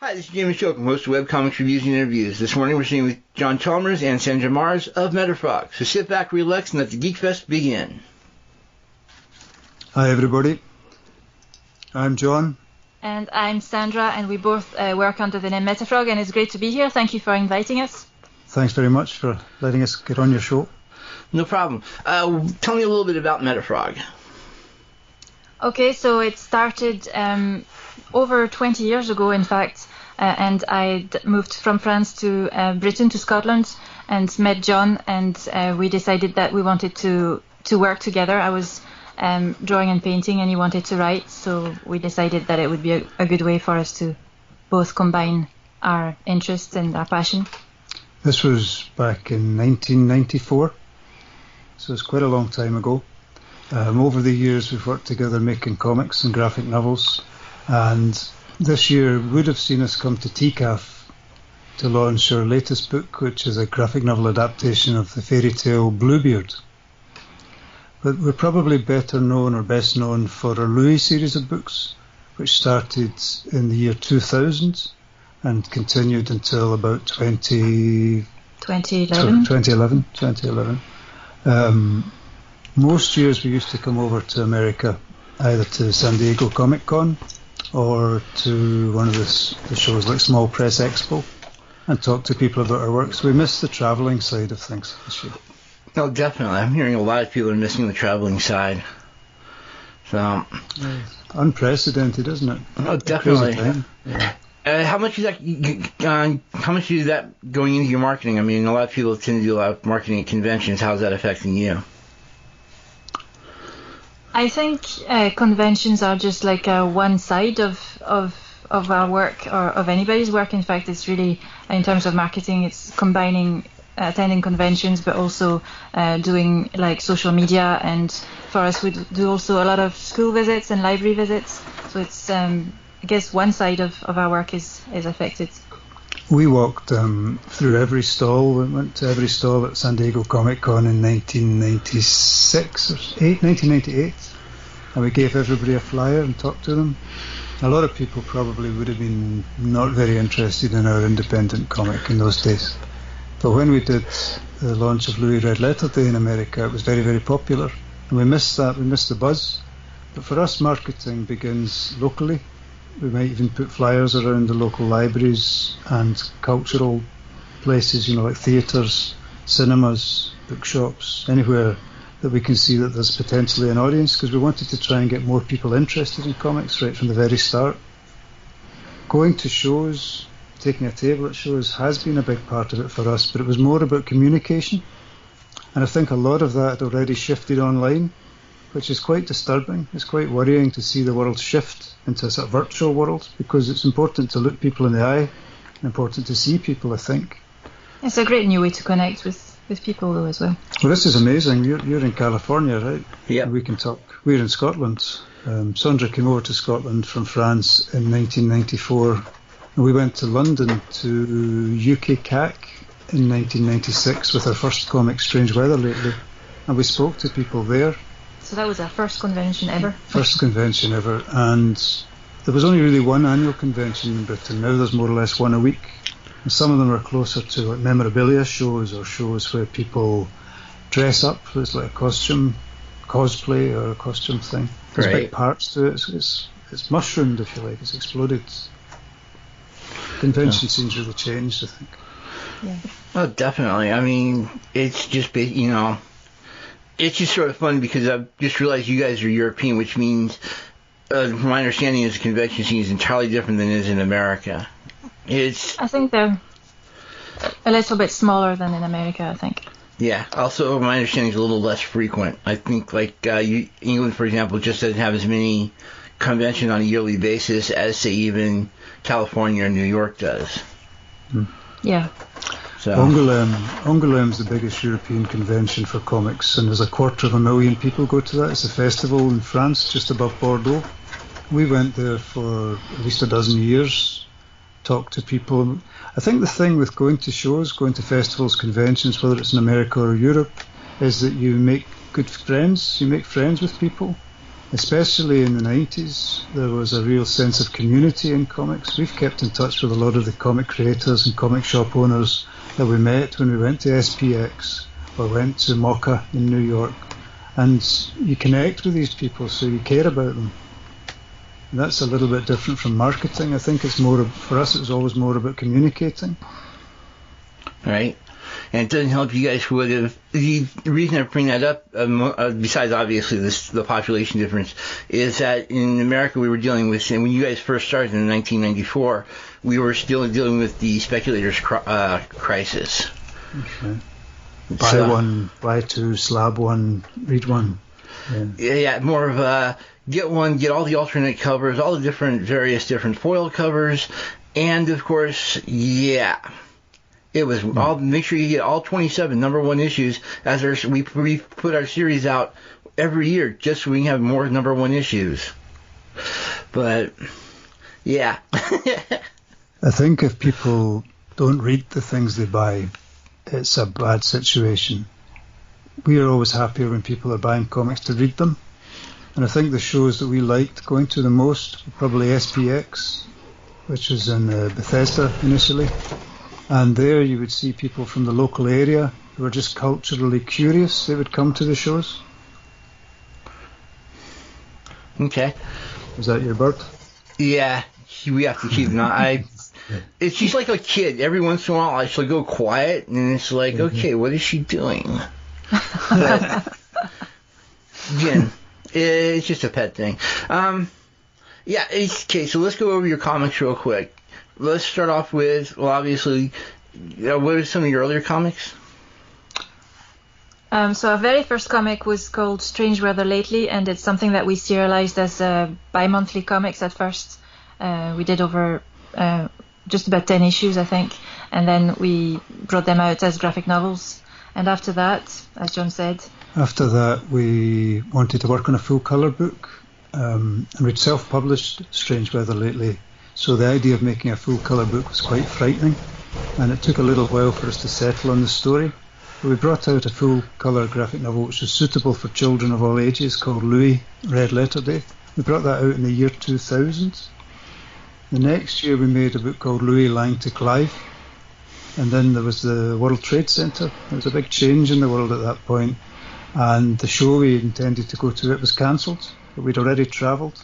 Hi, this is James Chokum, host of Webcomics Reviews and Interviews. This morning we're sitting with John Chalmers and Sandra Marrs of Metaphrog. So sit back, relax, and let the Geek Fest begin. Hi everybody, I'm John. And I'm Sandra, and we both work under the name Metaphrog, and it's great to be here. Thank you for inviting us. Thanks very much for letting us get on your show. No problem. Tell me a little bit about Metaphrog. Okay, so it started over 20 years ago, in fact, and I moved from France to Britain, to Scotland, and met John, and we decided that we wanted to work together. I was drawing and painting, and he wanted to write, so we decided that it would be a good way for us to both combine our interests and our passion. This was back in 1994, so it's quite a long time ago. Over the years we've worked together making comics and graphic novels, and this year would have seen us come to TCAF to launch our latest book, which is a graphic novel adaptation of the fairy tale Bluebeard. But we're probably better known, or best known, for our Louis series of books, which started in the year 2000 and continued until about 2011. Most years we used to come over to America, either to San Diego Comic Con or to one of the shows like Small Press Expo, and talk to people about our work. So we missed the travelling side of things this year. Oh, definitely. I'm hearing a lot of people are missing the traveling side. So unprecedented, isn't it? Oh, definitely. Yeah. How much is that? How much is that going into your marketing? I mean, a lot of people tend to do a lot of marketing at conventions. How's that affecting you? I think conventions are just like one side of our work, or of anybody's work. In fact, it's really, in terms of marketing, it's combining attending conventions, but also doing like social media, and for us we do also a lot of school visits and library visits, so it's I guess one side of our work is affected. We walked through every stall. We went to every stall at San Diego Comic Con in 1998, and we gave everybody a flyer and talked to them. A lot of people probably would have been not very interested in our independent comic in those days. But when we did the launch of Louis Red Letter Day in America, it was very, very popular. And we missed that, we missed the buzz. But for us, marketing begins locally. We might even put flyers around the local libraries and cultural places, like theatres, cinemas, bookshops, anywhere that we can see that there's potentially an audience, because we wanted to try and get more people interested in comics right from the very start. Going to shows, taking a table at shows has been a big part of it for us, but it was more about communication, and I think a lot of that had already shifted online, which is quite disturbing. It's quite worrying to see the world shift into a sort of virtual world, because it's important to look people in the eye and important to see people, I think. It's a great new way to connect with people though as well. Well, this is amazing. You're in California, right? Yeah. We can talk. We're in Scotland. Sandra came over to Scotland from France in 1994. We went to London to UK CAC in 1996 with our first comic, Strange Weather Lately, and we spoke to people there. So that was our first convention ever? First convention ever, and there was only really one annual convention in Britain. Now there's more or less one a week, and some of them are closer to like memorabilia shows, or shows where people dress up. It's like a costume, cosplay or a costume thing. There's big parts to it. It's mushroomed, if you like. It's exploded. Convention scene's really changed, I think. Yeah. Well, definitely. I mean, it's just it's just sort of fun, because I've just realized you guys are European, which means, from my understanding, is the convention scene is entirely different than it is in America. I think they're a little bit smaller than in America, I think. Yeah. Also, my understanding is a little less frequent. I think, like, England, for example, just doesn't have as many conventions on a yearly basis as, say, even California or New York does. Yeah. So Angoulême's the biggest European convention for comics, and there's 250,000 people go to that. It's a festival in France, just above Bordeaux. We went there for at least a dozen years, talked to people. I think the thing with going to shows, going to festivals, conventions, whether it's in America or Europe, is that you make good friends. You make friends with people. Especially in the 90s, there was a real sense of community in comics. We've kept in touch with a lot of the comic creators and comic shop owners that we met when we went to SPX or went to MoCA in New York. And you connect with these people, so you care about them. And that's a little bit different from marketing. I think it's more, for us, it was always more about communicating. Right. And it doesn't help you guys would have. The reason I bring that up, besides obviously the population difference, is that in America we were dealing with, and when you guys first started in 1994, we were still dealing with the speculators crisis. Okay. Buy one, buy two, slab one, read one. Yeah, more of a get one, get all the alternate covers, all the various different foil covers, and of course, it was all. Make sure you get all 27 #1 issues as we put our series out every year just so we can have more #1 issues. But yeah, I think if people don't read the things they buy, it's a bad situation. We are always happier when people are buying comics to read them. And I think the shows that we liked going to the most were probably SPX, which was in Bethesda initially. And there you would see people from the local area who were just culturally curious. They would come to the shows. Okay. Was that your bird? Yeah, we have to keep them. She's like a kid. Every once in a while, she'll go quiet, and it's like, okay, what is she doing? But, again, it's just a pet thing. Okay, so let's go over your comics real quick. Let's start off with, well, obviously, what are some of your earlier comics? So our very first comic was called Strange Weather Lately, and it's something that we serialized as bi-monthly comics at first. We did over just about 10 issues, I think, and then we brought them out as graphic novels. And after that, as John said... After that, we wanted to work on a full-colour book, and we'd self-published Strange Weather Lately. So the idea of making a full-colour book was quite frightening, and it took a little while for us to settle on the story. But we brought out a full-colour graphic novel which was suitable for children of all ages called Louis, Red Letter Day. We brought that out in the year 2000. The next year we made a book called Louis Lying to Clyde, and then there was the World Trade Center. There was a big change in the world at that point, and the show we intended to go to, it was cancelled, but we'd already travelled.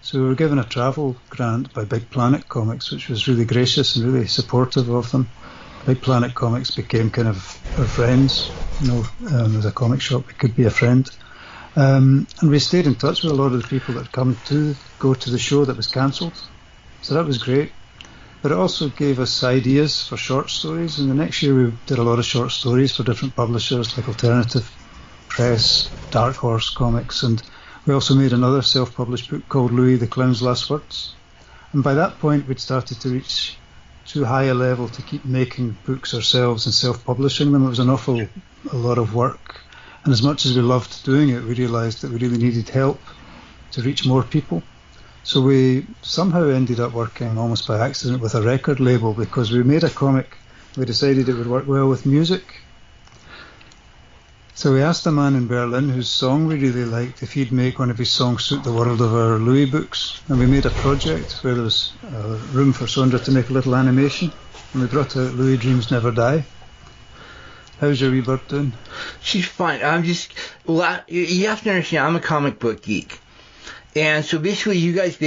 So we were given a travel grant by Big Planet Comics, which was really gracious and really supportive of them. Big Planet Comics became kind of our friends. As a comic shop, we could be a friend. And we stayed in touch with a lot of the people that come to go to the show that was cancelled. So that was great. But it also gave us ideas for short stories. And the next year we did a lot of short stories for different publishers like Alternative Press, Dark Horse Comics, and we also made another self-published book called Louis the Clown's Last Words. And by that point, we'd started to reach too high a level to keep making books ourselves and self-publishing them. It was a lot of work. And as much as we loved doing it, we realised that we really needed help to reach more people. So we somehow ended up working almost by accident with a record label because we made a comic. We decided it would work well with music. So we asked a man in Berlin whose song we really liked if he'd make one of his songs suit the world of our Louis books. And we made a project where there was room for Sandra to make a little animation. And we brought out Louis Dreams Never Die. How's your wee bird doing? She's fine. You have to understand, I'm a comic book geek. And so basically, you guys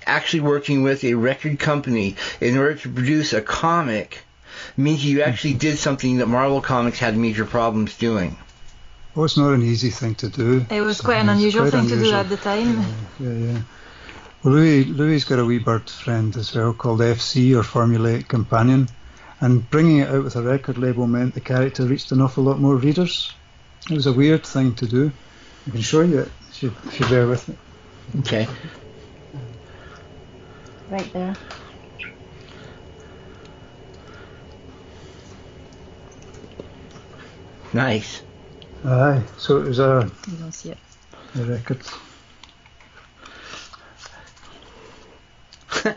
actually working with a record company in order to produce a comic means you actually did something that Marvel Comics had major problems doing. Oh, it's not an easy thing to do. It was quite an unusual thing to do at the time. Yeah. Well, Louis's got a wee bird friend as well called FC, or Formulaic Companion, and bringing it out with a record label meant the character reached an awful lot more readers. It was a weird thing to do. I can show you it if you bear with me. Okay. Right there. Nice. Aye, so it was You don't see it. a record. So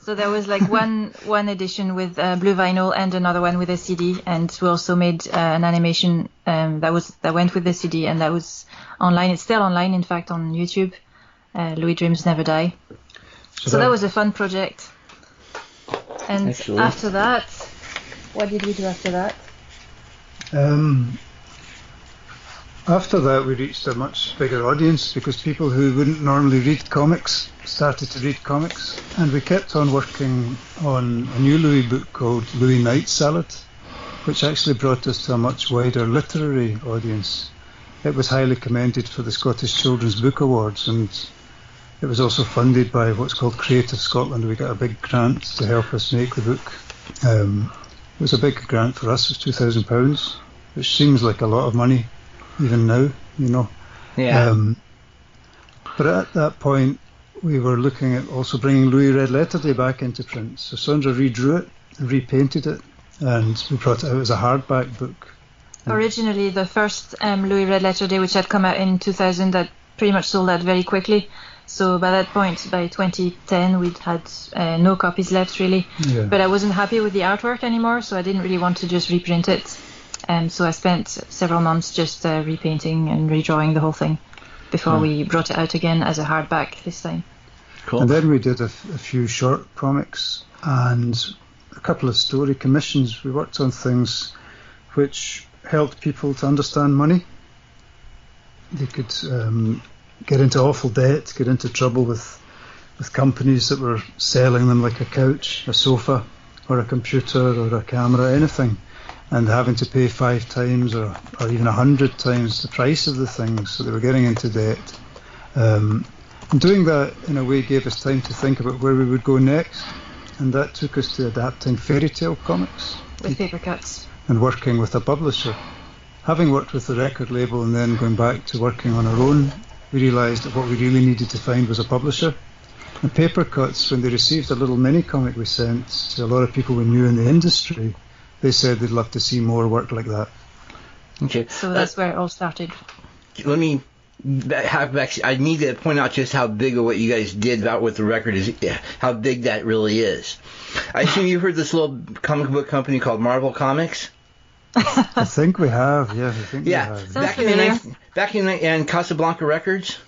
So there was like one edition with blue vinyl and another one with a CD, and we also made an animation that went with the CD, and that was online. It's still online, in fact, on YouTube. Louis Dreams Never Die. So that was a fun project. And Excellent. After that, what did we do after that? After that, we reached a much bigger audience because people who wouldn't normally read comics started to read comics. And we kept on working on a new Louis book called Louis Night Salad, which actually brought us to a much wider literary audience. It was highly commended for the Scottish Children's Book Awards, and it was also funded by what's called Creative Scotland. We got a big grant to help us make the book. It was a big grant for us, it was £2,000, which seems like a lot of money even now, you know. Yeah. But at that point, we were looking at also bringing Louis Red Letter Day back into print. So Sandra redrew it, repainted it, and we brought it out as a hardback book. Originally, the first Louis Red Letter Day, which had come out in 2000, that pretty much sold out very quickly. So by that point, by 2010, we'd had no copies left, really. Yeah. But I wasn't happy with the artwork anymore, so I didn't really want to just reprint it. So I spent several months just repainting and redrawing the whole thing before we brought it out again as a hardback this time. Cool. And then we did a few short comics and a couple of story commissions. We worked on things which helped people to understand money. They could get into awful debt, get into trouble with companies that were selling them like a couch, a sofa, or a computer, or a camera, anything, and having to pay 5 times or even 100 times the price of the things, so they were getting into debt. And doing that in a way gave us time to think about where we would go next, and that took us to adapting fairy tale comics. With paper cuts. And working with a publisher. Having worked with the record label and then going back to working on our own, we realised that what we really needed to find was a publisher. And Paper Cuts, when they received a little mini comic we sent to a lot of people we knew in the industry, they said they'd love to see more work like that. Okay. So that's where it all started. Let me have back. I need to point out just how big of what you guys did about what the record is, how big that really is. I assume you've heard this little comic book company called Marvel Comics? I think we have, yeah. We have. Back in Casablanca Records?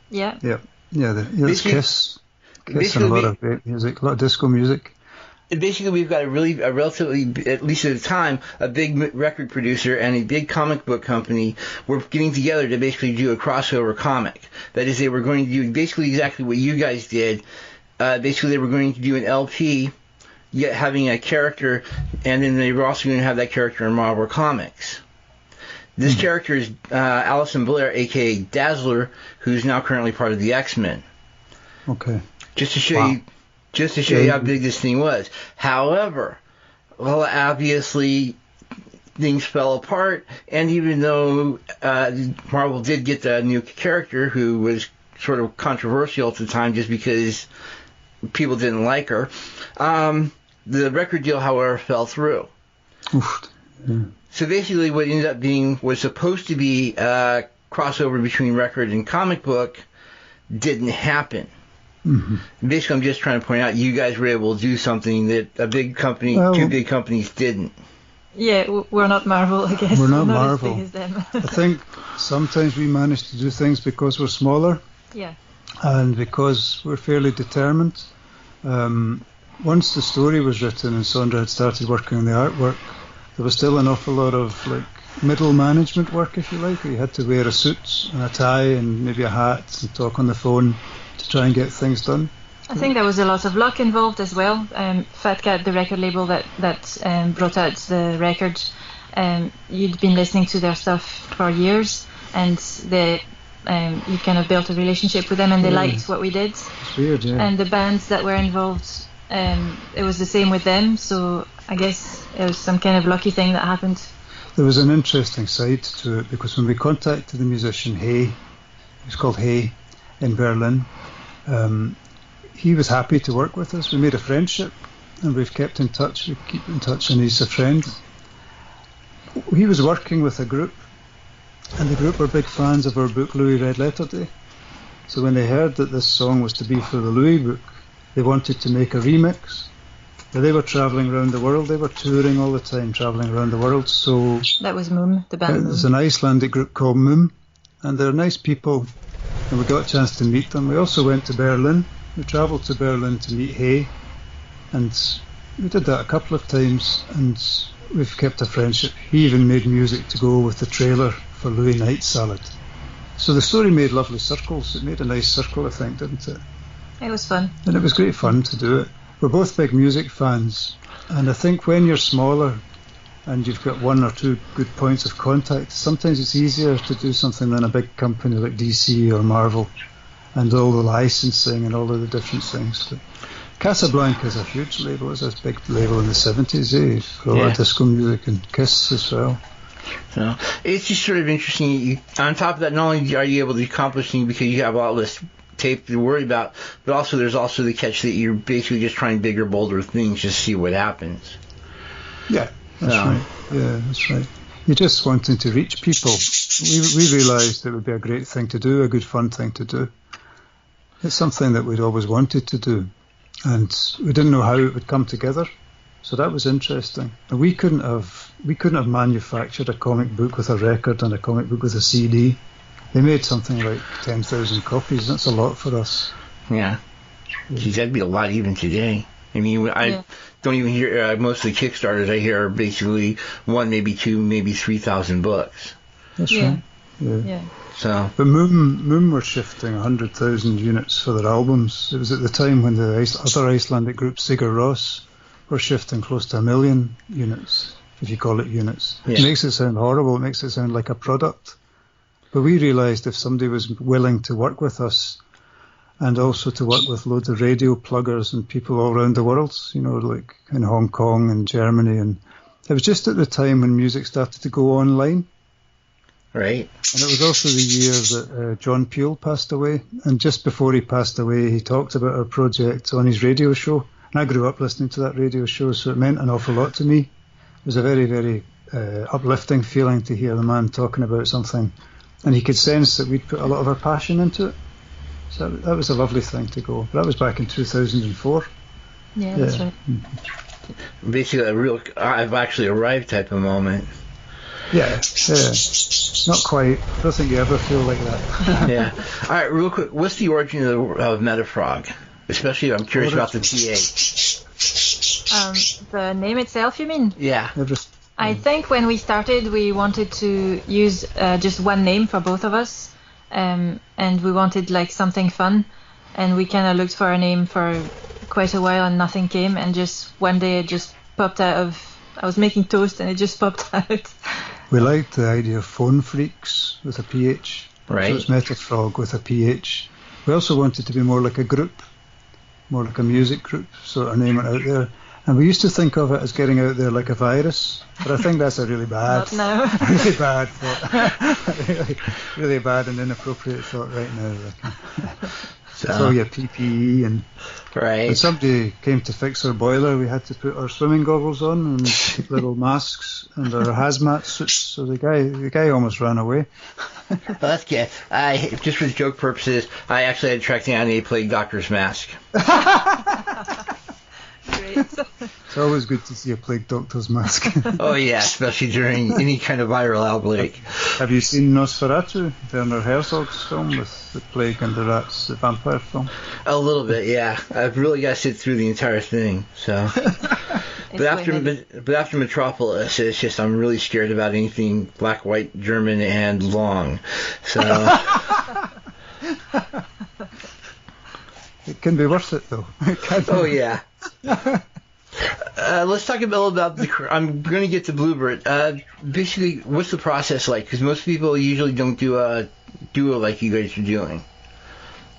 Yeah. Yeah, that's Kiss and a lot of great music, a lot of disco music. Basically, we've got a relatively, at least at the time, a big record producer and a big comic book company were getting together to basically do a crossover comic. That is, they were going to do basically exactly what you guys did. Basically, they were going to do an LP, yet having a character, and then they were also going to have that character in Marvel Comics. This character is Alison Blair, a.k.a. Dazzler, who's now currently part of the X-Men. Okay. Just to show you how big this thing was. However, well, obviously things fell apart, and even though Marvel did get the new character, who was sort of controversial at the time just because people didn't like her, the record deal, however, fell through. Oof. Yeah. So basically what ended up being was supposed to be a crossover between record and comic book didn't happen. Mm-hmm. Basically, I'm just trying to point out you guys were able to do something that a big company, two big companies didn't. Yeah, we're not Marvel, I guess. We're not Marvel. As big as them. I think sometimes we manage to do things because we're smaller. Yeah. And because we're fairly determined. Once the story was written and Sandra had started working on the artwork, there was still an awful lot of middle management work, if you like. You had to wear a suit and a tie and maybe a hat and talk on the phone to try and get things done. I think there was a lot of luck involved as well. Fat Cat, the record label that brought out the record, you'd been listening to their stuff for years, and you kind of built a relationship with them, and they liked what we did. It's weird, yeah. And the bands that were involved, it was the same with them, so I guess it was some kind of lucky thing that happened. There was an interesting side to it, because when we contacted the musician Hay, he was called Hay, in Berlin, he was happy to work with us. We made a friendship, and we've kept in touch. We keep in touch, and he's a friend. He was working with a group, and the group were big fans of our book Louis Red Letter Day. So when they heard that this song was to be for the Louis book, they wanted to make a remix. But they were travelling around the world. They were touring all the time, travelling around the world. So that was Moom, the band. There's an Icelandic group called Moom, and they're nice people, and we got a chance to meet them. We also went to Berlin. We travelled to Berlin to meet Hay, and we did that a couple of times, and we've kept a friendship. He even made music to go with the trailer for Louis Night Salad. So the story made lovely circles. It made a nice circle, I think, didn't it? It was fun. And it was great fun to do it. We're both big music fans, and I think when you're smaller and you've got one or two good points of contact, sometimes it's easier to do something than a big company like DC or Marvel and all the licensing and all of the different things. But Casablanca is a huge label. It was a big label in the 70s, for all the disco music and Kiss as well. So it's just sort of interesting. On top of that, not only are you able to accomplish things because you have a lot less tape to worry about, but also there's also the catch that you're basically just trying bigger, bolder things, just see what happens. Yeah, that's right. Yeah, that's right. You're just wanting to reach people. We realised it would be a great thing to do, a good fun thing to do. It's something that we'd always wanted to do, and we didn't know how it would come together. So that was interesting. And we couldn't have manufactured a comic book with a record and a comic book with a CD. They made something like 10,000 copies. That's a lot for us. Yeah. Geez, that'd be a lot even today. I mean, I don't even hear, most of the Kickstarters I hear are basically 1, maybe 2, maybe 3,000 books. That's right. Yeah. So. But Moom were shifting 100,000 units for their albums. It was at the time when the other Icelandic group, Sigur Rós, were shifting close to 1 million units, if you call it units. Yeah. It makes it sound horrible. It makes it sound like a product. But we realised if somebody was willing to work with us and also to work with loads of radio pluggers and people all around the world, like in Hong Kong and Germany, and it was just at the time when music started to go online. Right. And it was also the year that John Peel passed away, and just before he passed away he talked about our project on his radio show, and I grew up listening to that radio show, so it meant an awful lot to me. It was a very, very uplifting feeling to hear the man talking about something, and he could sense that we'd put a lot of our passion into it. So that was a lovely thing to go. But that was back in 2004. Yeah, that's right. Basically a real I've actually arrived type of moment. Yeah. Not quite. I don't think you ever feel like that. Yeah. All right, real quick, what's the origin of Metaphrog? Especially, I'm curious about the TA. The name itself, you mean? Yeah. I think when we started, we wanted to use just one name for both of us, and we wanted like something fun, and we kind of looked for a name for quite a while, and nothing came, and just one day it just popped out of. I was making toast, and it just popped out. We liked the idea of Phone Freaks with a PH, right? So it's Metaphrog with a PH. We also wanted to be more like a group, more like a music group, so our name went out there. And we used to think of it as getting out there like a virus, but I think that's a really bad, really bad thought, really bad and inappropriate thought right now. So yeah, PPE and right. When somebody came to fix our boiler, we had to put our swimming goggles on and little masks and our hazmat suits. So the guy almost ran away. Well, that's good. Just for joke purposes, I actually had to track down a plague doctor's mask. Great. It's always good to see a plague doctor's mask. Oh yeah, especially during any kind of viral outbreak. Have you seen Nosferatu, Werner Herzog's film with the plague and the rats, the vampire film? A little bit, yeah. I've really got to sit through the entire thing. So, but after Metropolis, it's just I'm really scared about anything black, white, German, and long. So. It can be worth it, though. Oh, yeah. Let's talk a little about I'm going to get to Bluebird. Basically, what's the process like? Because most people usually don't do a like you guys are doing.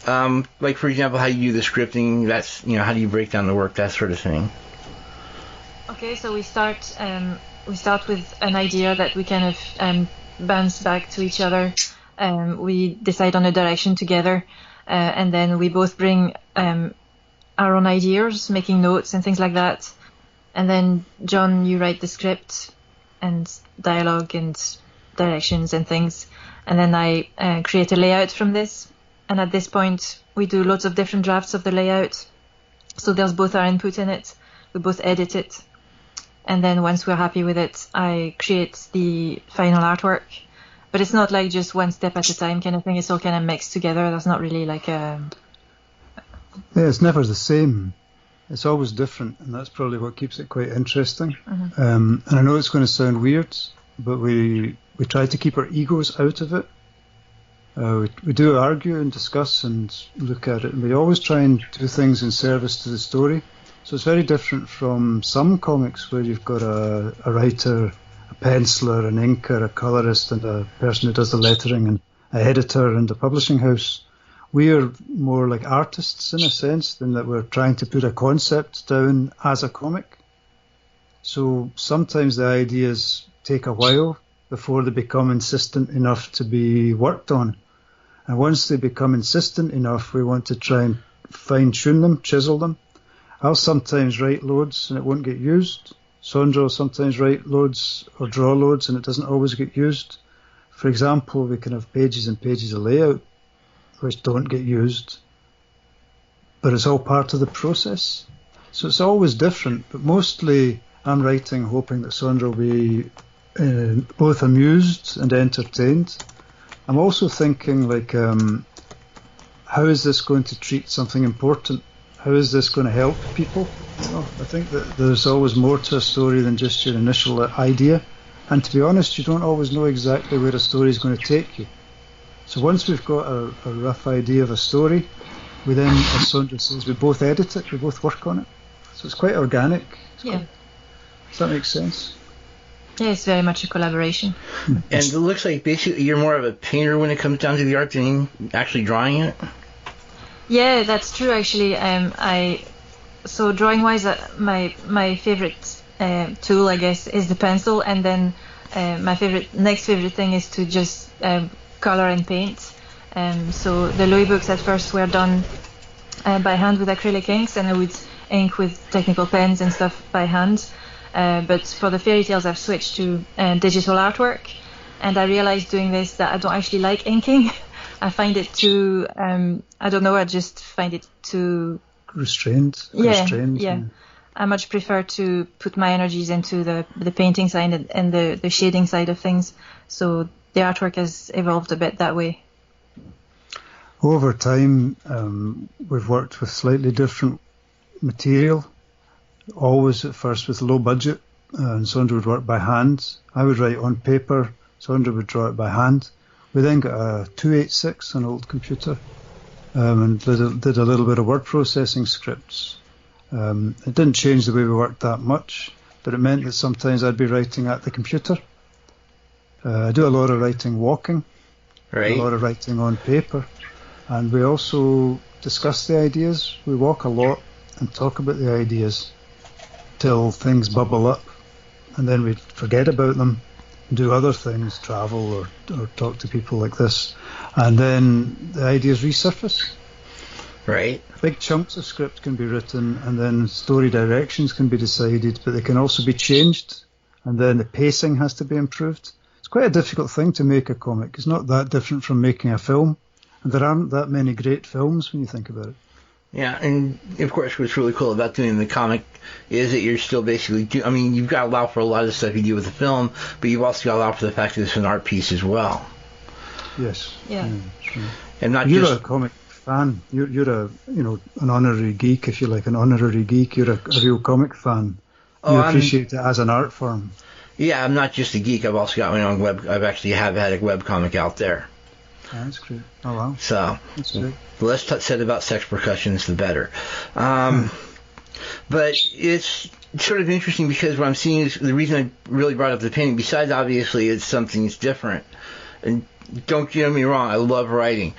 Like, for example, how you do the scripting, that's, how do you break down the work, that sort of thing. Okay, so we start with an idea that we kind of bounce back to each other. We decide on a direction together. And then we both bring our own ideas, making notes and things like that. And then, John, you write the script and dialogue and directions and things. And then I create a layout from this. And at this point, we do lots of different drafts of the layout. So there's both our input in it. We both edit it. And then once we're happy with it, I create the final artwork. But it's not like just one step at a time kind of thing. It's all kind of mixed together. There's not really like a... Yeah, it's never the same. It's always different, and that's probably what keeps it quite interesting. Mm-hmm. And I know it's going to sound weird, but we try to keep our egos out of it. We do argue and discuss and look at it, and we always try and do things in service to the story. So it's very different from some comics where you've got a writer, a penciler, an inker, a colorist, and a person who does the lettering, and an editor and a publishing house. We are more like artists in a sense, in that we're trying to put a concept down as a comic. So sometimes the ideas take a while before they become insistent enough to be worked on. And once they become insistent enough, we want to try and fine-tune them, chisel them. I'll sometimes write loads and it won't get used. Sandra will sometimes write loads or draw loads and it doesn't always get used. For example, we can have pages and pages of layout which don't get used, but it's all part of the process. So it's always different, but mostly I'm writing hoping that Sandra will be both amused and entertained. I'm also thinking, like, how is this going to treat something important? How is this going to help people? You know, I think that there's always more to a story than just your initial idea. And to be honest, you don't always know exactly where a story is going to take you. So once we've got a rough idea of a story, we then, as Sandra says, we both edit it, we both work on it. So it's quite organic. Yeah. Does that make sense? Yeah, it's very much a collaboration. And it looks like basically you're more of a painter when it comes down to the art than actually drawing it? Yeah, that's true actually. So drawing wise, my favorite tool, I guess, is the pencil, and then my next favorite thing is to just color and paint. So the Louis books at first were done by hand with acrylic inks, and I would ink with technical pens and stuff by hand. But for the fairy tales, I've switched to digital artwork, and I realized doing this that I don't actually like inking. I find it too, I don't know, I just find it too... Restrained. Yeah. I much prefer to put my energies into the painting side and the shading side of things. So the artwork has evolved a bit that way. Over time, we've worked with slightly different material. Always at first with low budget, and Sandra would work by hand. I would write on paper, Sandra would draw it by hand. We then got a 286, an old computer, and did a little bit of word processing scripts. It didn't change the way we worked that much, but it meant that sometimes I'd be writing at the computer. I do a lot of writing walking, right. A lot of writing on paper, and we also discuss the ideas. We walk a lot and talk about the ideas till things bubble up, and then we forget about them, do other things, travel or talk to people like this, and then the ideas resurface. Right. Big chunks of script can be written, and then story directions can be decided, but they can also be changed, and then the pacing has to be improved. It's quite a difficult thing to make a comic. It's not that different from making a film, and there aren't that many great films when you think about it. Yeah, and of course what's really cool about doing the comic is that you're still basically you've got to allow for a lot of the stuff you do with the film, but you've also got to allow for the fact that it's an art piece as well. Yes. Yeah. Sure. And not you're just a comic fan. You're a an honorary geek, if you like, an honorary geek. You're a real comic fan. You appreciate it as an art form. Yeah, I'm not just a geek. I've also got my own web. I've actually had a web comic out there. Oh, that's great. Oh wow. So that's great. The less said about sex percussions, the better. But it's sort of interesting because what I'm seeing is the reason I really brought up the painting, besides obviously it's something that's different. And don't get me wrong, I love writing.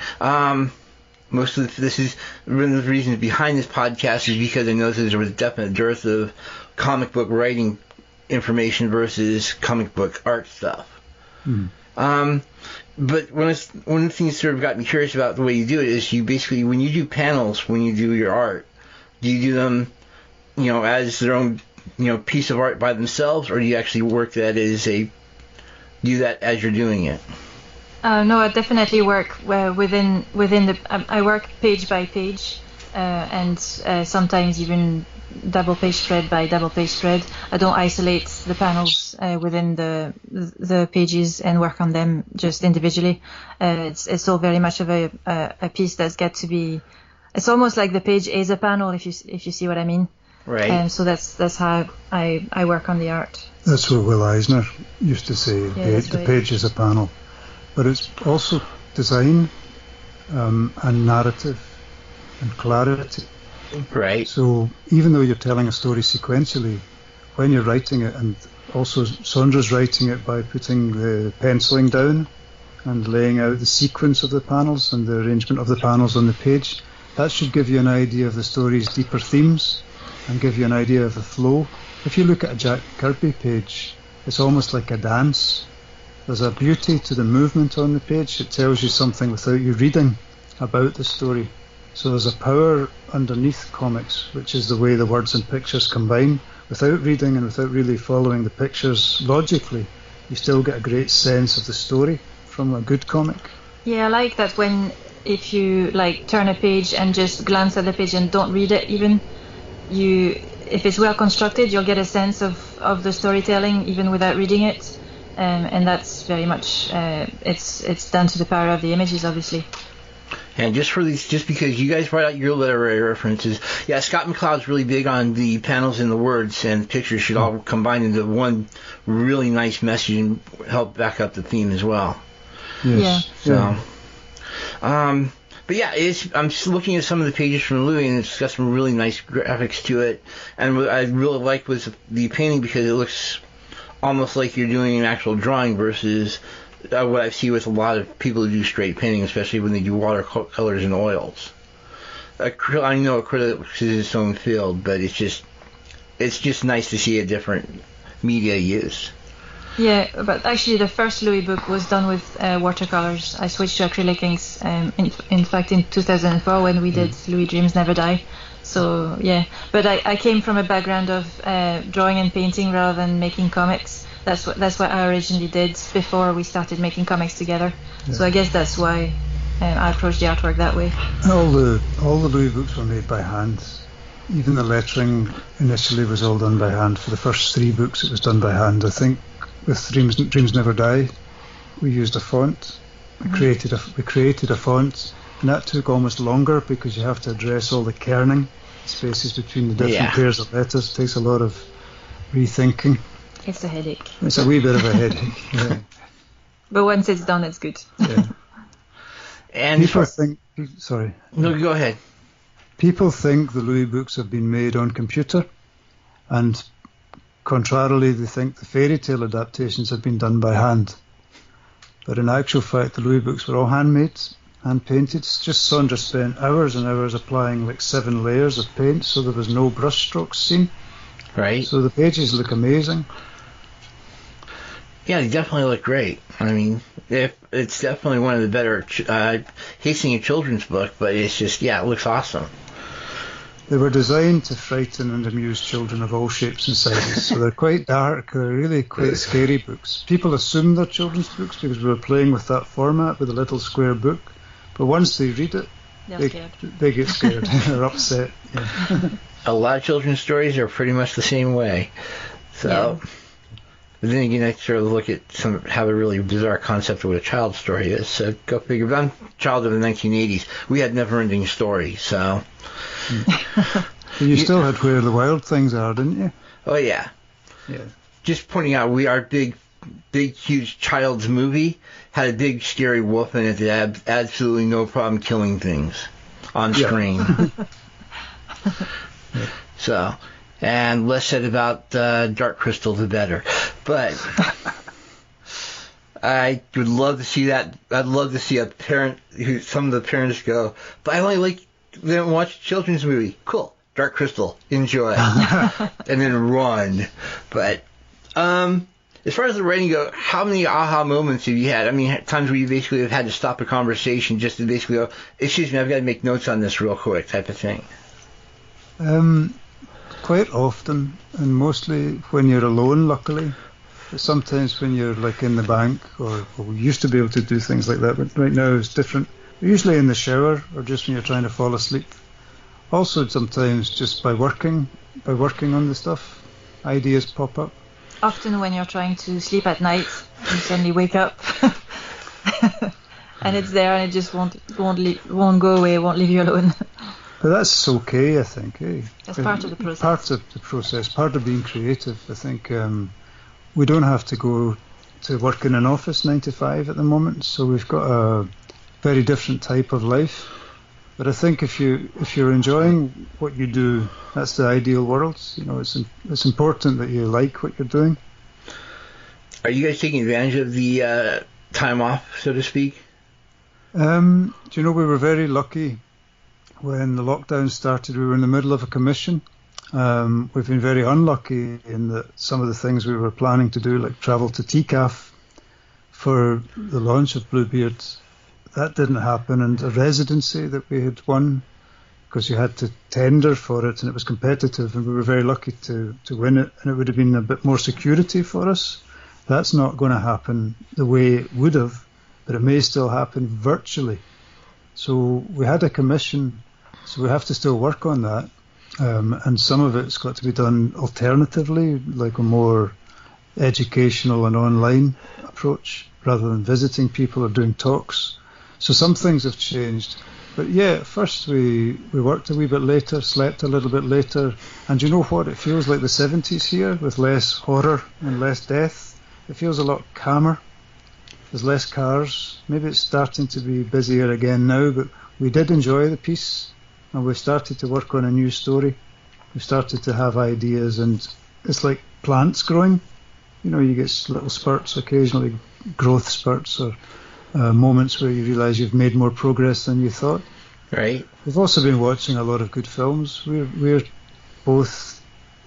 Most of this is one of the reasons behind this podcast is because I noticed there was a definite dearth of comic book writing information versus comic book art stuff. But one of the things that sort of got me curious about the way you do it is you basically, when you do panels, when you do your art, do you do them, as their own, piece of art by themselves, or do you actually work that do that as you're doing it? No, I definitely work within the. I work page by page, and sometimes even double page spread by double page spread. I don't isolate the panels within the pages and work on them just individually. It's all very much of a piece that's got to be. It's almost like the page is a panel, if you see what I mean. Right. So that's how I work on the art. That's what Will Eisner used to say. The page is a panel, but it's also design and narrative and clarity. Right. So even though you're telling a story sequentially, when you're writing it, and also Sandra's writing it by putting the penciling down and laying out the sequence of the panels and the arrangement of the panels on the page, that should give you an idea of the story's deeper themes and give you an idea of the flow. If you look at a Jack Kirby page, it's almost like a dance. There's a beauty to the movement on the page. It tells you something without you reading about the story. So there's a power underneath comics, which is the way the words and pictures combine. Without reading and without really following the pictures logically, you still get a great sense of the story from a good comic. Yeah, I like that if you turn a page and just glance at the page and don't read it even, if it's well constructed, you'll get a sense of the storytelling even without reading it. And that's very much, it's down to the power of the images, obviously. And just because you guys brought out your literary references, yeah, Scott McCloud's really big on the panels and the words and pictures should all combine into one really nice message and help back up the theme as well. Yes. Yeah. So, but yeah, I'm just looking at some of the pages from Louis, and it's got some really nice graphics to it. And what I really like was the painting because it looks almost like you're doing an actual drawing versus what I see with a lot of people who do straight painting, especially when they do watercolors and oils. I know acrylics is its own field, but it's just nice to see a different media used. Yeah, but actually the first Louis book was done with watercolors. I switched to acrylic inks, in fact, in 2004 when we did Louis Dreams Never Die. So, yeah. But I came from a background of drawing and painting rather than making comics. That's what I originally did before we started making comics together. Yeah. So I guess that's why I approached the artwork that way. All the Louis books were made by hand. Even the lettering initially was all done by hand. For the first 3 books it was done by hand. I think with Dreams Never Die we used a font. We created a font, and that took almost longer because you have to address all the kerning spaces between the different pairs of letters. It takes a lot of rethinking. It's a headache. It's a wee bit of a headache, yeah. But once it's done, it's good. Yeah. And people think... Sorry. No, go ahead. People think the Louis books have been made on computer, and contrarily, they think the fairy tale adaptations have been done by hand. But in actual fact, the Louis books were all handmade, hand-painted. It's just Sandra spent hours and hours applying 7 layers of paint, so there was no brush strokes seen. Right. So the pages look amazing. Yeah, they definitely look great. I mean, it's definitely one of the better, hasting a children's book, but it's just, it looks awesome. They were designed to frighten and amuse children of all shapes and sizes, so they're quite dark, they're really quite scary books. People assume they're children's books because we were playing with that format with a little square book, but once they read it, they get scared, they're upset. Yeah. A lot of children's stories are pretty much the same way. So, but then again, I sort of look at have a really bizarre concept of what a child's story is. So go figure. I'm a child of the 1980s. We had never-ending stories, so. You still had Where the Wild Things Are, didn't you? Oh yeah. Yeah. Just pointing out, our big, huge child's movie had a big, scary wolf in it that had absolutely no problem killing things on screen. So, and less said about Dark Crystal, the better. But I would love to see that. I'd love to see a parent some of the parents go, but I only then watch a children's movie. Cool. Dark Crystal. Enjoy. And then run. But as far as the writing goes, how many aha moments have you had? I mean, times where you basically have had to stop a conversation just to basically go, excuse me, I've got to make notes on this real quick type of thing. Quite often, and mostly when you're alone, luckily. Sometimes when you're in the bank, or we used to be able to do things like that, but right now it's different. Usually in the shower, or just when you're trying to fall asleep, Also, sometimes just by working on the stuff, ideas pop up. Often when you're trying to sleep at night, you suddenly wake up, and it's there, and it just won't go away, won't leave you alone. But that's okay, I think. That's part of the process. Part of the process, part of being creative. I think we don't have to go to work in an office 9 to 5 at the moment, so we've got a very different type of life. But I think if you're enjoying what you do, that's the ideal world. You know, it's important that you like what you're doing. Are you guys taking advantage of the time off, so to speak? Do you know, we were very lucky when the lockdown started. We were in the middle of a commission. We've been very unlucky in that some of the things we were planning to do, like travel to TCAF for the launch of Bluebeard, that didn't happen. And a residency that we had won, because you had to tender for it and it was competitive, and we were very lucky to win it, and it would have been a bit more security for us. That's not going to happen the way it would have, but it may still happen virtually. So we had a commission, so we have to still work on that. And some of it's got to be done alternatively, like a more educational and online approach, rather than visiting people or doing talks. So some things have changed. But yeah, at first we worked a wee bit later, slept a little bit later, and you know what? It feels like the 70s here, with less horror and less death. It feels a lot calmer. There's less cars. Maybe it's starting to be busier again now, but we did enjoy the piece, and we started to work on a new story. We started to have ideas, and it's like plants growing. You know, you get little spurts occasionally, growth spurts, or moments where you realise you've made more progress than you thought. Right. We've also been watching a lot of good films. We're both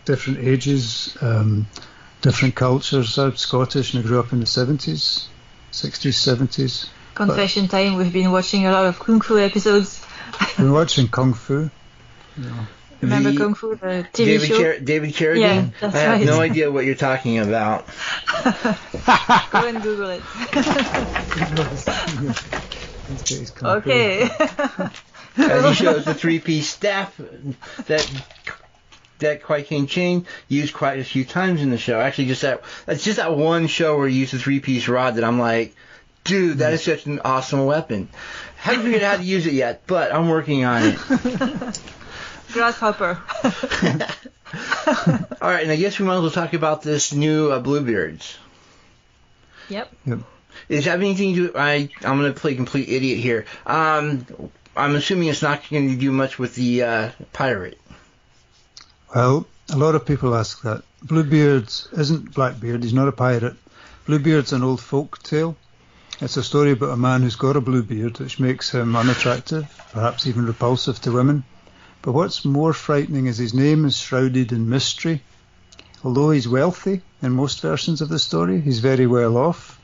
different ages, different cultures. I'm Scottish and I grew up in the 70s, 60s, 70s. Confession time, we've been watching a lot of Kung Fu episodes. We've been watching Kung Fu. You know. Remember Kung Fu, the TV show? David Carradine? Yeah, that's I have right. no idea what you're talking about. Go and Google it. Okay. As he shows the three-piece staff that Clyde Chain used quite a few times in the show. Actually, that's just that one show where he used the three-piece rod that I'm like, dude, that is such an awesome weapon. Haven't figured out how to use it yet, but I'm working on it. Grasshopper. All right, and I guess we might as well talk about this new Bluebeards. Yep. Does it have anything to do? I'm going to play complete idiot here. I'm assuming it's not going to do much with the pirate. Well, a lot of people ask that. Bluebeard isn't Blackbeard. He's not a pirate. Bluebeard's an old folk tale. It's a story about a man who's got a blue beard, which makes him unattractive, perhaps even repulsive to women. But what's more frightening is his name is shrouded in mystery. Although he's wealthy in most versions of the story, he's very well off.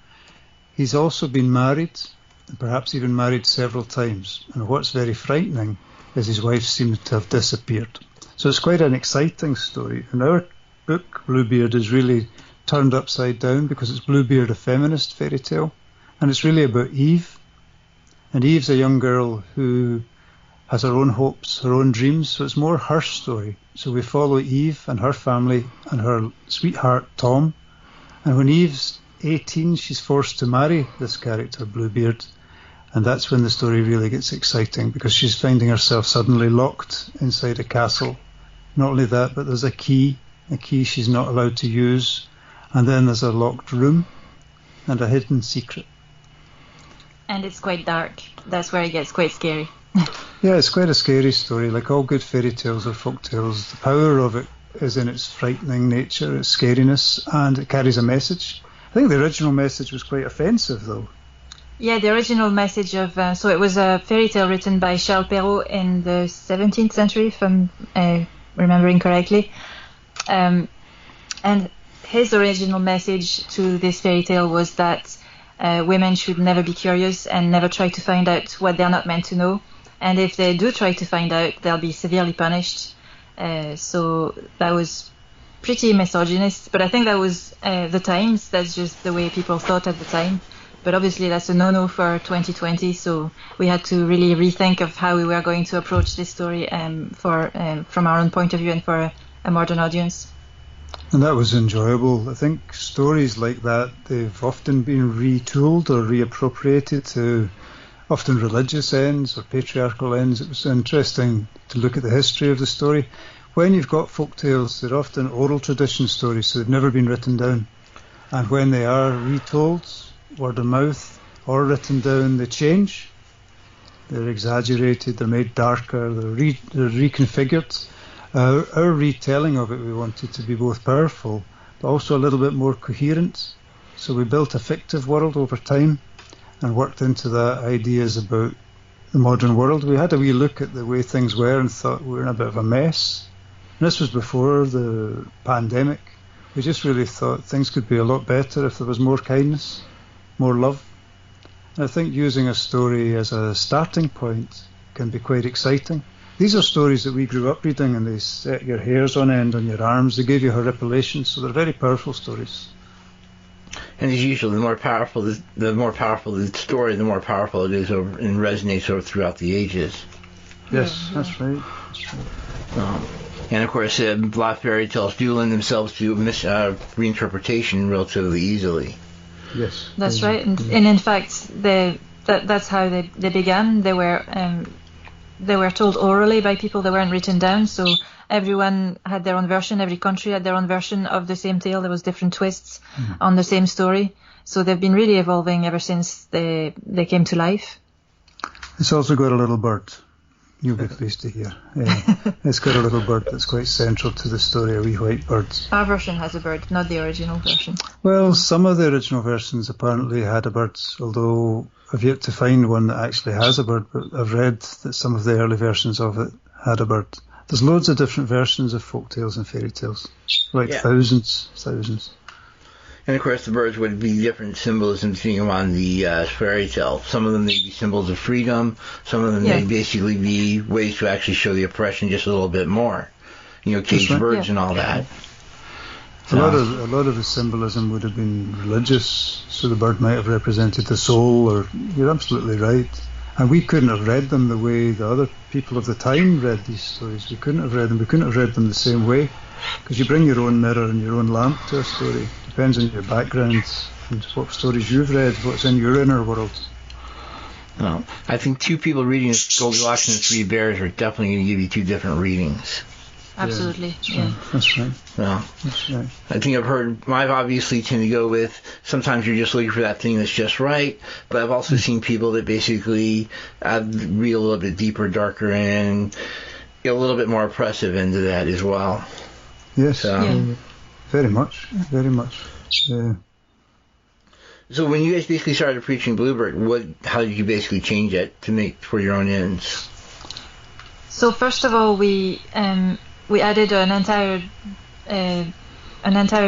He's also been married, and perhaps even married several times. And what's very frightening is his wife seems to have disappeared. So it's quite an exciting story. And our book, Bluebeard, is really turned upside down because it's Bluebeard, a feminist fairy tale. And it's really about Eve. And Eve's a young girl who has her own hopes, her own dreams. So it's more her story. So we follow Eve and her family and her sweetheart, Tom. And when Eve's 18, she's forced to marry this character, Bluebeard. And that's when the story really gets exciting, because she's finding herself suddenly locked inside a castle. Not only that, but there's a key she's not allowed to use. And then there's a locked room and a hidden secret. And it's quite dark. That's where it gets quite scary. Yeah, it's quite a scary story. Like all good fairy tales or folk tales, the power of it is in its frightening nature, its scariness, and it carries a message. I think the original message was quite offensive, though. Yeah, the original message of... so it was a fairy tale written by Sparrow in the 17th century, if I'm remembering correctly. And his original message to this fairy tale was that women should never be curious and never try to find out what they're not meant to know. And if they do try to find out, they'll be severely punished. So that was pretty misogynist. But I think that was the times. That's just the way people thought at the time. But obviously that's a no-no for 2020, so we had to really rethink of how we were going to approach this story from our own point of view and for a modern audience. And that was enjoyable. I think stories like that, they've often been retooled or reappropriated to often religious ends or patriarchal ends. It was interesting to look at the history of the story. When you've got folk tales, they're often oral tradition stories, so they've never been written down. And when they are retold, word of mouth, or written down, they change. They're exaggerated, they're made darker, they're reconfigured. Our retelling of it, we wanted to be both powerful, but also a little bit more coherent. So we built a fictive world over time and worked into that ideas about the modern world. We had a wee look at the way things were and thought we were in a bit of a mess. And this was before the pandemic. We just really thought things could be a lot better if there was more kindness, more love. And I think using a story as a starting point can be quite exciting. These are stories that we grew up reading, and they set your hairs on end on your arms. They gave you horripilations, so they're very powerful stories. And as usual, the more powerful the story, the more powerful it is and resonates throughout the ages. Yes, that's right. And of course, a lot of fairy tales do lend themselves to reinterpretation relatively easily. Yes, that's right. And in fact, that's how they began. They were told orally by people that weren't written down. So everyone had their own version. Every country had their own version of the same tale. There was different twists on the same story. So they've been really evolving ever since they came to life. It's also got a little bird. You'll be pleased to hear. Yeah. It's got a little bird that's quite central to the story, a wee white bird. Our version has a bird, not the original version. Well, some of the original versions apparently had a bird, although I've yet to find one that actually has a bird, but I've read that some of the early versions of it had a bird. There's loads of different versions of folk tales and fairy tales, thousands. And of course, the birds would be different symbolisms depending on the fairy tale. Some of them may be symbols of freedom. Some of them may basically be ways to actually show the oppression just a little bit more. Caged birds and all that. A lot of the symbolism would have been religious, so the bird might have represented the soul. Or you're absolutely right. And we couldn't have read them the way the other people of the time read these stories. We couldn't have read them. We couldn't have read them the same way. Because you bring your own mirror and your oon lamp to a story. Depends on your background and what stories you've read, what's in your inner world. Well, I think two people reading Goldilocks and the Three Bears are definitely going to give you two different readings. Absolutely, That's right. Well, that's right. I think I've obviously tend to go with, sometimes you're just looking for that thing that's just right, but I've also seen people that basically read a little bit deeper, darker, and get a little bit more oppressive into that as well. Yes, very much. Yeah. So when you guys basically started preaching Bluebird, how did you basically change it to make for your own ends? So first of all, we added an entire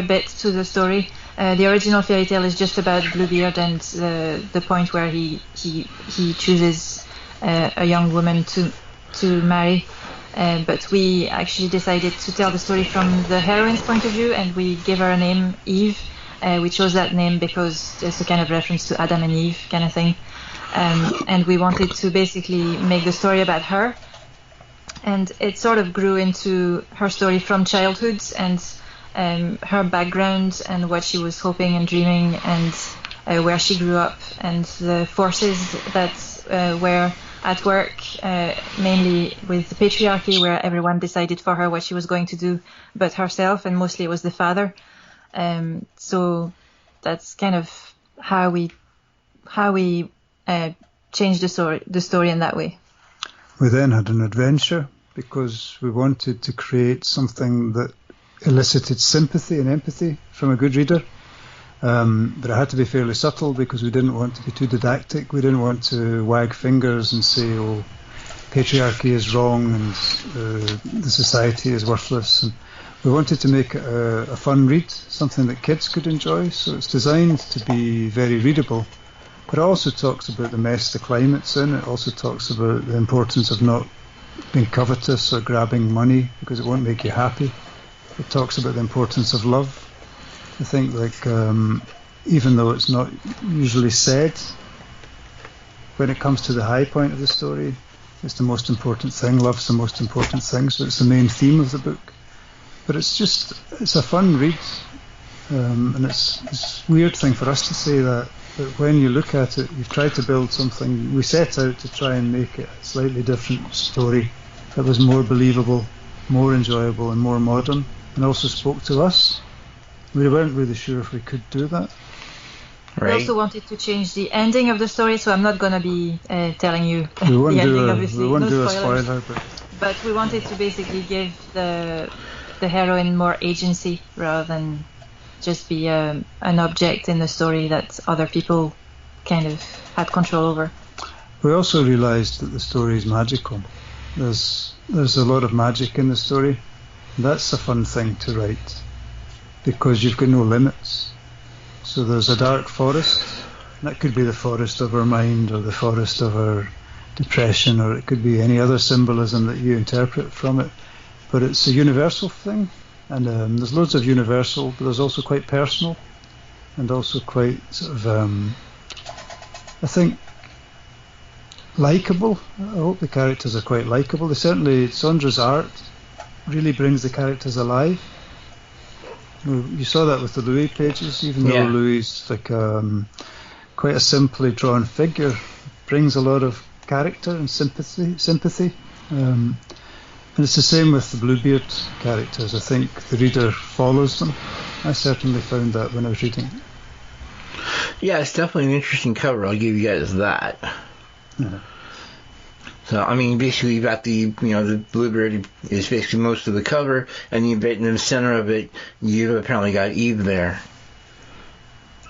bit to the story. The original fairy tale is just about Bluebeard and the point where he chooses a young woman to marry. But we actually decided to tell the story from the heroine's point of view, and we gave her a name, Eve. We chose that name because it's a kind of reference to Adam and Eve kind of thing. And we wanted to basically make the story about her. And it sort of grew into her story from childhood and her background and what she was hoping and dreaming and where she grew up and the forces that were at work, mainly with the patriarchy, where everyone decided for her what she was going to do but herself, and mostly it was the father. So that's kind of how we changed the story in that way. We then had an adventure because we wanted to create something that elicited sympathy and empathy from a good reader. But it had to be fairly subtle because we didn't want to be too didactic. We didn't want to wag fingers and say, oh, patriarchy is wrong and the society is worthless. And we wanted to make it a fun read, something that kids could enjoy. So it's designed to be very readable. But it also talks about the mess the climate's in. It also talks about the importance of not being covetous or grabbing money because it won't make you happy. It talks about the importance of love. I think even though it's not usually said, when it comes to the high point of the story, it's the most important thing. Love's the most important thing, so it's the main theme of the book. But it's a fun read, and it's a weird thing for us to say that. But when you look at it, you've tried to build something. We set out to try and make it a slightly different story that was more believable, more enjoyable, and more modern, and also spoke to us. We weren't really sure if we could do that. Right. We also wanted to change the ending of the story, so I'm not going to be telling you the ending, obviously. We won't do spoilers. A spoiler. But we wanted to basically give the heroine more agency rather than just be an object in the story that other people kind of had control over. We also realised that the story is magical. There's a lot of magic in the story. That's a fun thing to write because you've got no limits. So there's a dark forest. That could be the forest of our mind or the forest of our depression, or it could be any other symbolism that you interpret from it. But it's a universal thing. And there's loads of universal, but there's also quite personal and also quite sort of, I think, likeable. I hope the characters are quite likeable. Sandra's art really brings the characters alive. You saw that with the Louis pages, even though Louis is like quite a simply drawn figure, brings a lot of character and sympathy. And it's the same with the Bluebeard characters. I think the reader follows them. I certainly found that when I was reading. Yeah, it's definitely an interesting cover. I'll give you guys that. Yeah. So, I mean, basically you've got the Bluebeard is basically most of the cover, and in the center of it, you've apparently got Eve there.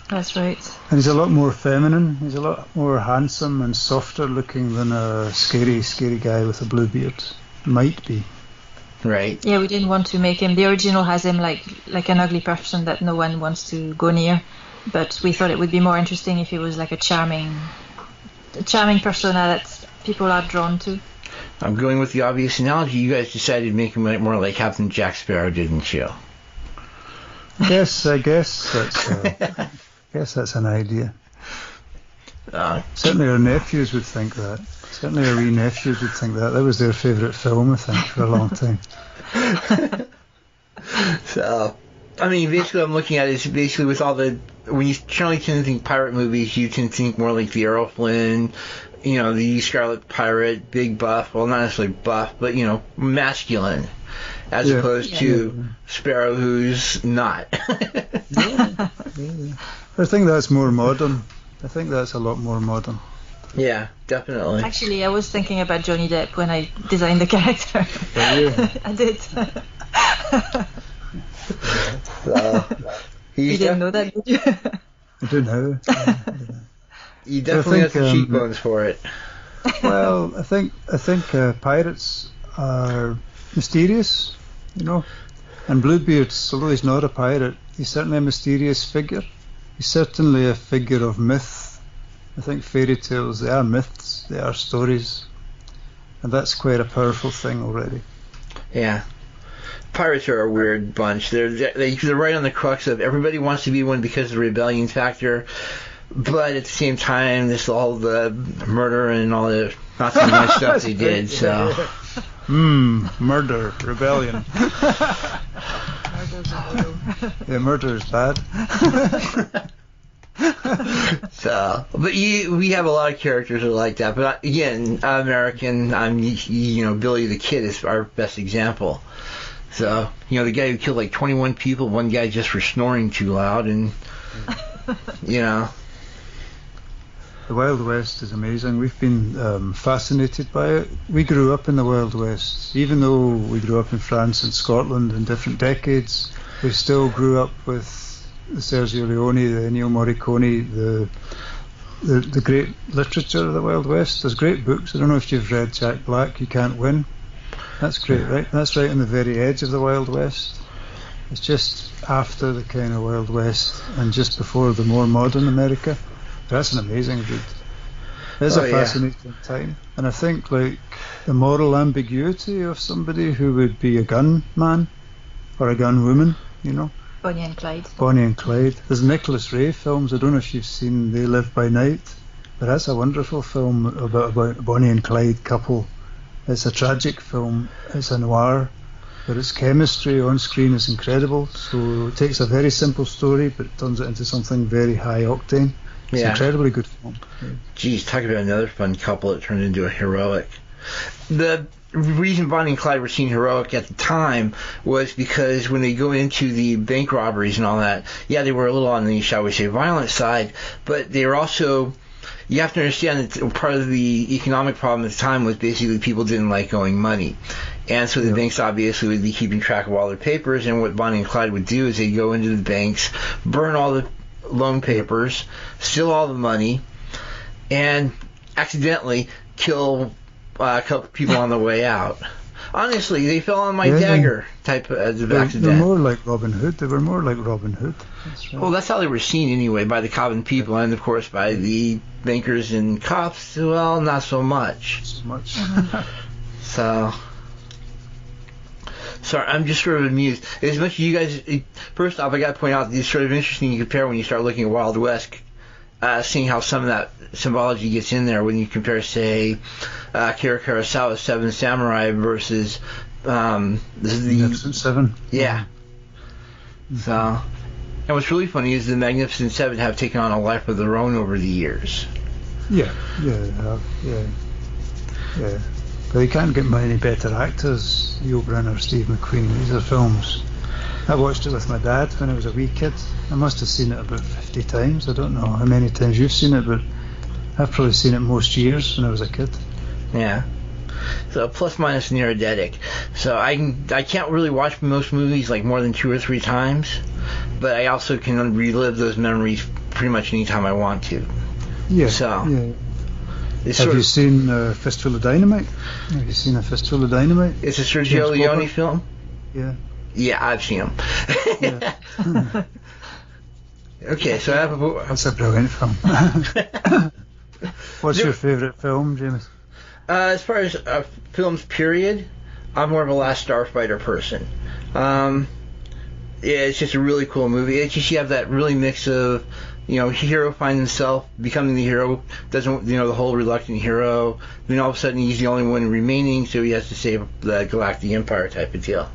That's right. And he's a lot more feminine. He's a lot more handsome and softer looking than a scary guy with a blue beard might be. Right. Yeah, we didn't want to make him. The original has him like an ugly person that no one wants to go near. But we thought it would be more interesting if he was like a charming persona that people are drawn to. I'm going with the obvious analogy. You guys decided to make him more like Captain Jack Sparrow, didn't you? Yes, I guess that's an idea. Certainly our nephews would think that. Certainly our wee nephews would think that. That was their favourite film, I think, for a long time. So, I mean, basically I'm looking at it, it's basically with all the... When you generally tend to think pirate movies, you tend to think more like the Errol Flynn, the Scarlet Pirate, big buff. Well, not necessarily buff, but, masculine. As opposed to Sparrow, who's not. I think that's more modern. I think that's a lot more modern. Yeah, definitely. Actually, I was thinking about Johnny Depp when I designed the character. I did. You didn't know that, did you? I do now. You definitely have the cheekbones for it. Well, I think pirates are mysterious, and Bluebeard, although he's not a pirate, he's certainly a mysterious figure. He's certainly a figure of myth. I think fairy tales, they are myths, they are stories, and that's quite a powerful thing already. Yeah. Pirates are a weird bunch. They're right on the crux of everybody wants to be one because of the rebellion factor, but at the same time, this all the murder and all the not so nice stuff they did. So, murder, rebellion. Yeah, murder is bad. So, but we have a lot of characters that are like that. But again, American. Billy the Kid is our best example. So, the guy who killed like 21 people, one guy just for snoring too loud, and The Wild West is amazing. We've been fascinated by it. We grew up in the Wild West. Even though we grew up in France and Scotland in different decades, we still grew up with the Sergio Leone, the Ennio Morricone, the great literature of the Wild West. There's great books. I don't know if you've read Jack Black, You Can't Win. That's great, right? That's right on the very edge of the Wild West. It's just after the kind of Wild West and just before the more modern America. That's an amazing read. It's a fascinating time. And I think the moral ambiguity of somebody who would be a gun man or a gun woman, Bonnie and Clyde. Bonnie and Clyde. There's Nicholas Ray films. I don't know if you've seen They Live by Night, but that's a wonderful film about a Bonnie and Clyde couple. It's a tragic film. It's a noir, but its chemistry on screen is incredible. So it takes a very simple story, but it turns it into something very high octane. It's an incredibly good film. Geez, talk about another fun couple that turned into a heroic. The reason Bonnie and Clyde were seen heroic at the time was because when they go into the bank robberies and all that, yeah, they were a little on the, shall we say, violent side, but they were also, you have to understand that part of the economic problem at the time was basically people didn't like owing money. And so the banks obviously would be keeping track of all their papers, and what Bonnie and Clyde would do is they'd go into the banks, burn all the loan papers, steal all the money, and accidentally kill a couple people on the way out. Honestly, they fell on my dagger type of accident. They're more like Robin Hood. They were more like Robin Hood. That's right. Well, that's how they were seen anyway, by the common people, and of course by the bankers and cops. Well, not so much. So, sorry, I'm just sort of amused. As much as you guys, first off, I got to point out, it's sort of interesting to compare when you start looking at Wild West, seeing how some of that symbology gets in there when you compare, say, Akira Kurosawa's Seven Samurai versus Magnificent Seven. Yeah. So, and what's really funny is the Magnificent Seven have taken on a life of their own over the years. Yeah. But you can't get many better actors, Yul Brynner, Steve McQueen. These are films. I watched it with my dad when I was a wee kid. I must have seen it about 50 times. I don't know how many times you've seen it, but I've probably seen it most years when I was a kid. Yeah. So plus minus neurodetic. So I can't really watch most movies like more than 2 or 3 times, but I also can relive those memories pretty much anytime I want to. Yeah. So. Yeah. Have you seen Fistful of Dynamite? Have you seen A Fistful of Dynamite? It's a Sergio Leone film? Yeah. Yeah, I've seen him. Yeah. Okay, so that's a brilliant film. What's your favourite film, James? As far as films, period, I'm more of a Last Starfighter person. Yeah, it's just a really cool movie. It's just you have that really mix of, hero finds himself becoming the hero, doesn't, the whole reluctant hero. Then all of a sudden he's the only one remaining, so he has to save the Galactic Empire type of deal.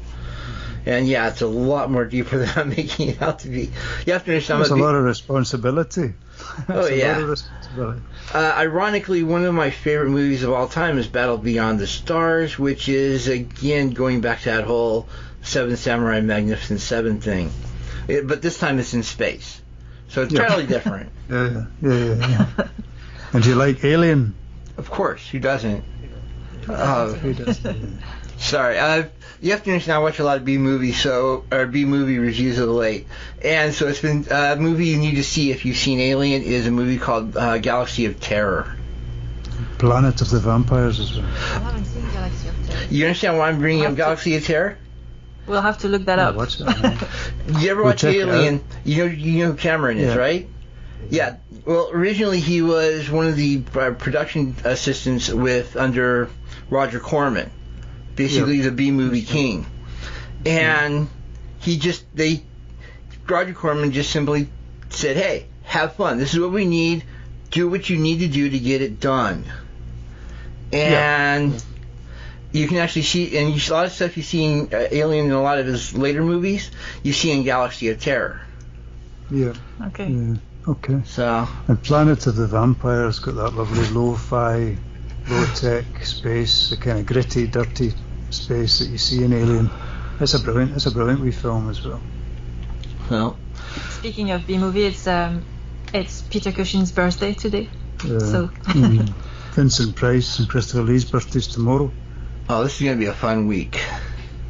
And yeah, it's a lot more deeper than I'm making it out to be. You have to understand. There's a lot of responsibility. Oh yeah. A lot of responsibility. Ironically, one of my favorite movies of all time is Battle Beyond the Stars, which is again going back to that whole Seven Samurai Magnificent Seven thing, but this time it's in space, so it's entirely different. Yeah. And do you like Alien? Of course, who doesn't? Who doesn't? Sorry, you have to understand I watch a lot of B-movie reviews of late, and so it's been a movie you need to see if you've seen Alien is a movie called Galaxy of Terror. Planet of the Vampires as well. I haven't seen Galaxy of Terror. You understand why I'm bringing up Galaxy of Terror? We'll have to look that up. Watch it. You ever watch Alien? You know who Cameron is, right? Yeah. Well, originally he was one of the production assistants under Roger Corman. Basically the B-movie king. And Roger Corman just simply said, hey, have fun. This is what we need. Do what you need to do to get it done. And you can actually see, and a lot of stuff you see in Alien in a lot of his later movies, you see in Galaxy of Terror. Yeah. Okay. Yeah. Okay. So. And Planet of the Vampires got that lovely lo-fi, low-tech space, the kind of gritty, dirty space that you see in Alien. It's a brilliant wee film as well. Well. Speaking of B-movie, it's Peter Cushing's birthday today. So. Vincent Price and Christopher Lee's birthdays tomorrow. Oh, this is going to be a fun week.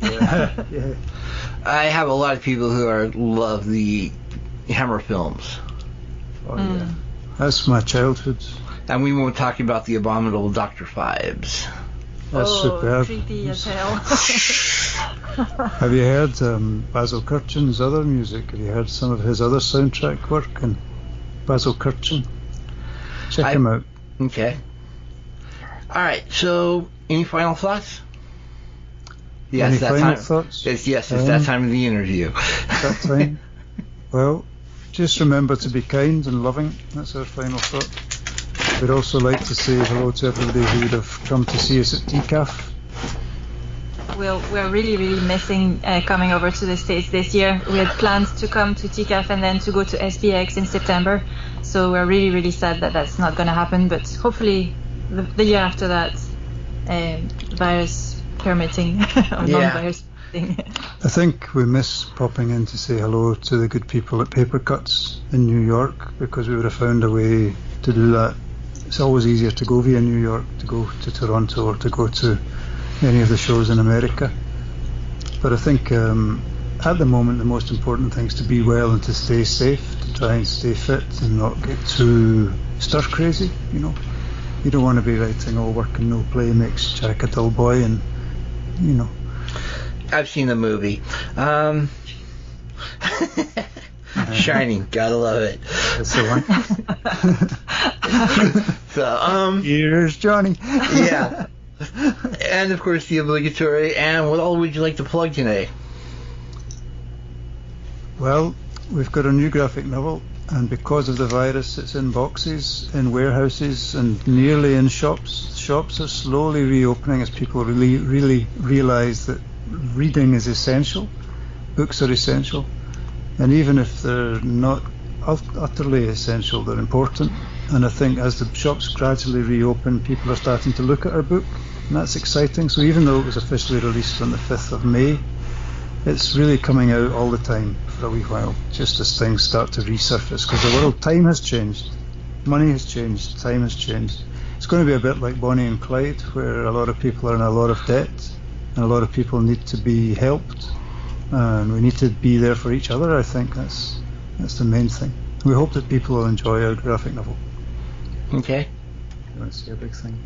Yeah. I have a lot of people who love the Hammer films. Oh yeah. That's my childhood. And we won't talk about the abominable Dr. Phibes. That's superb. Creepy as hell. Have you heard Basil Kirchin's other music? Have you heard some of his other soundtrack work? And Basil Kirchin, check him out. Okay. All right. So, any final thoughts? Yes, Any that final time. thoughts? It's that time of the interview. That time. Well, just remember to be kind and loving. That's our final thought. We'd also like to say hello to everybody who would have come to see us at TCAF. We're really, really missing coming over to the States this year. We had plans to come to TCAF and then to go to SPX in September. So we're really, really sad that that's not going to happen. But hopefully the year after that, virus permitting or non-virus permitting. I think we miss popping in to say hello to the good people at Paper Cuts in New York, because we would have found a way to do that. It's always easier to go via New York, to go to Toronto, or to go to any of the shows in America. But I think at the moment the most important thing is to be well and to stay safe, to try and stay fit and not get too stir crazy, you know. You don't want to be writing all work and no play makes Jack a dull boy, and you know. I've seen the movie. Shining, gotta love it. That's the one. So, here's Johnny. Yeah. And of course the obligatory, and what all would you like to plug today? Well, we've got a new graphic novel, and because of the virus it's in boxes, in warehouses, and nearly in shops. Shops are slowly reopening as people really realise that reading is essential. Books are essential, and even if they're not utterly essential, they're important. And I think as the shops gradually reopen, people are starting to look at our book, and that's exciting. So even though it was officially released on the 5th of May, it's really coming out all the time for a wee while, just as things start to resurface, because the world, time has changed, money has changed, time has changed. It's going to be a bit like Bonnie and Clyde, where a lot of people are in a lot of debt, and a lot of people need to be helped, and we need to be there for each other. I think that's the main thing. We hope that people will enjoy our graphic novel. Okay. You want to say a big thing?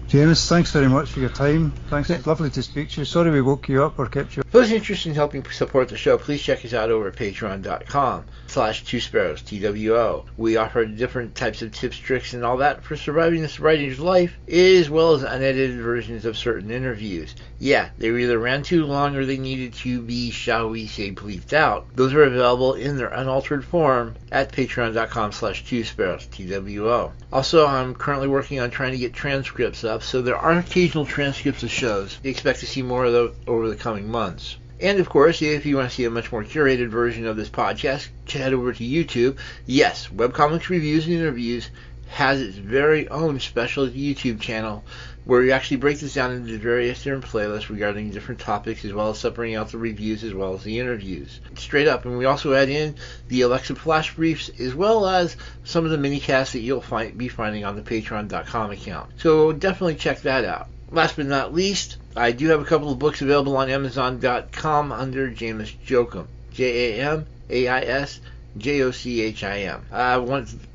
James, thanks very much for your time. Thanks. It's lovely to speak to you. Sorry we woke you up or kept you up. For those interested in helping support the show, please check us out over at patreon.com/twosparrows, TWO. We offer different types of tips, tricks, and all that for surviving this writer's life, as well as unedited versions of certain interviews. Yeah, they either ran too long or they needed to be, shall we say, bleeped out. Those are available in their unaltered form at patreon.com/twosparrows, TWO. Also, I'm currently working on trying to get transcripts up, so there are occasional transcripts of shows. You expect to see more of those over the coming months. And of course, if you want to see a much more curated version of this podcast, head over to YouTube. Yes, Webcomics Reviews and Interviews has its very own special YouTube channel where we actually break this down into various different playlists regarding different topics, as well as separating out the reviews as well as the interviews. Straight up. And we also add in the Alexa Flash Briefs, as well as some of the mini-casts that you'll be finding on the Patreon.com account. So definitely check that out. Last but not least, I do have a couple of books available on Amazon.com under Jamis Jochim. JAMAIS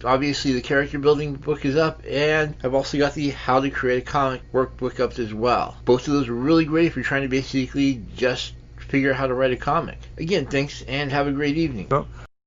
obviously the character building book is up, and I've also got the How to Create a Comic workbook up as well. Both of those are really great if you're trying to basically just figure out how to write a comic. Again, thanks and have a great evening.